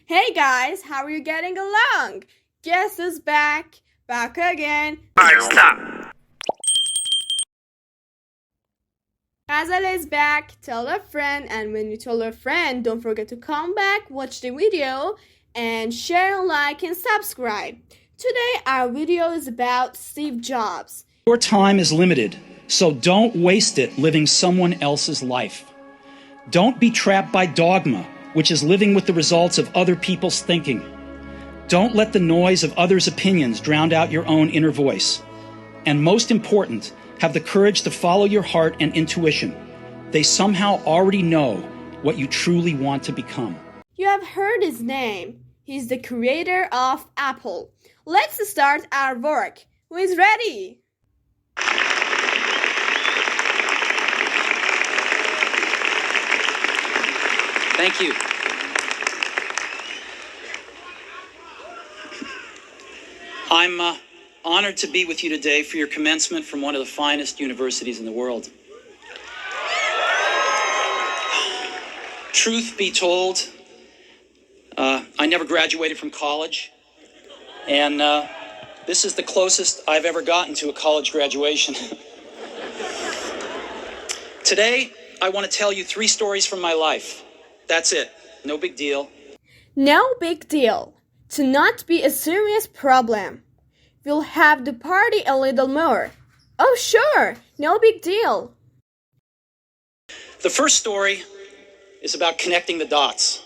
Hey guys, how are you getting along? Guess who's back? Back again. Alright, stop. Hazel is back. Tell a friend, and when you tell a friend, don't forget to come back, watch the video, and share, like, and subscribe. Today, our video is about Steve Jobs. Your time is limited, so don't waste it living someone else's life. Don't be trapped by dogma, which is living with the results of other people's thinking. Don't let the noise of others' opinions drown out your own inner voice. And most important, have the courage to follow your heart and intuition. They somehow already know what you truly want to become. You have heard his name. He's the creator of Apple. Let's start our work. Who is ready? Thank you. I'm honored to be with you today for your commencement from one of the finest universities in the world. Truth be told, I never graduated from college, and this is the closest I've ever gotten to a college graduation. Today, I want to tell you 3 stories from my life. That's it. No big deal. No big deal. To not be a serious problem. We'll have the party a little more. Oh, sure. No big deal. The first story is about connecting the dots.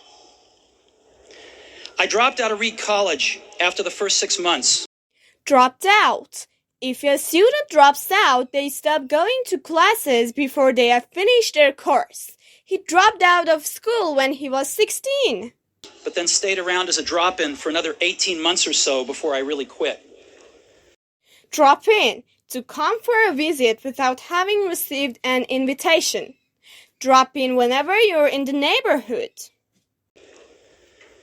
I dropped out of Reed College after the first 6 months. Dropped out. If a student drops out, they stop going to classes before they have finished their course. He dropped out of school when he was 16. But then stayed around as a drop-in for another 18 months or so before I really quit. Drop in. To come for a visit without having received an invitation. Drop in whenever you're in the neighborhood.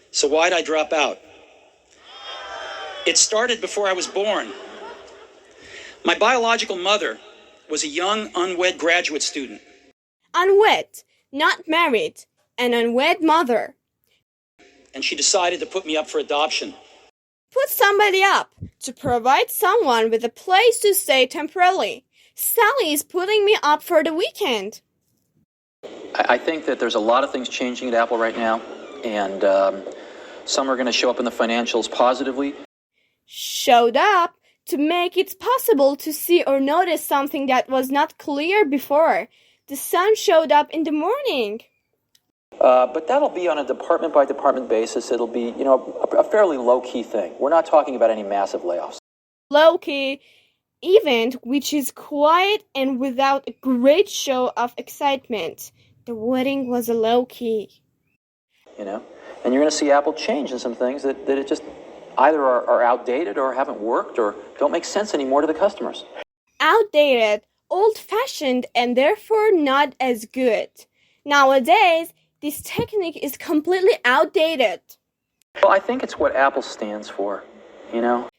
So why'd I drop out? It started before I was born. My biological mother was a young, unwed graduate student. Unwed, not married, an unwed mother. And she decided to put me up for adoption. Put somebody up to provide someone with a place to stay temporarily. Sally is putting me up for the weekend. I think that there's a lot of things changing at Apple right now, and some are going to show up in the financials positively. Showed up to make it possible to see or notice something that was not clear before. The sun showed up in the morning. But that'll be on a department-by-department basis. It'll be, a fairly low-key thing. We're not talking about any massive layoffs. Low-key event which is quiet and without a great show of excitement. The wedding was a low-key. And you're going to see Apple change in some things that it just either are outdated or haven't worked or don't make sense anymore to the customers. Outdated, old-fashioned, and therefore not as good. Nowadays, this technique is completely outdated. Well, I think it's what Apple stands for,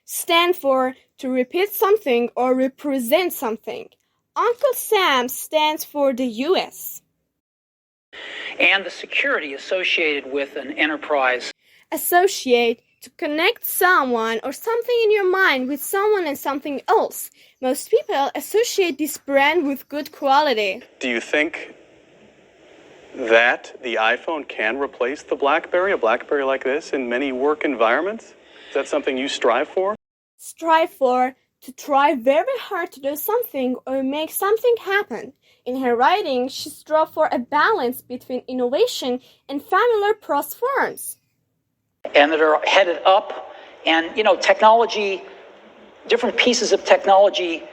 Stand for to repeat something or represent something. Uncle Sam stands for the U.S. And the security associated with an enterprise. Associate, to connect someone or something in your mind with someone and something else. Most people associate this brand with good quality. Do you think that the iPhone can replace the BlackBerry, a BlackBerry like this, in many work environments? Is that something you strive for? Strive for, to try very hard to do something or make something happen. In her writing, she strove for a balance between innovation and familiar prose forms. And that are headed up, and technology, different pieces of technology.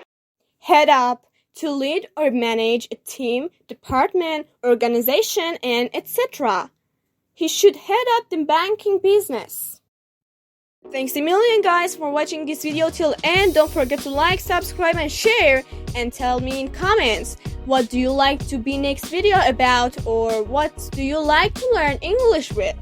Head up, to lead or manage a team, department, organization, and etc. He should head up the banking business. Thanks a million guys for watching this video till end. Don't forget to like, subscribe, and share, and tell me in comments what do you like to be next video about, or what do you like to learn English with.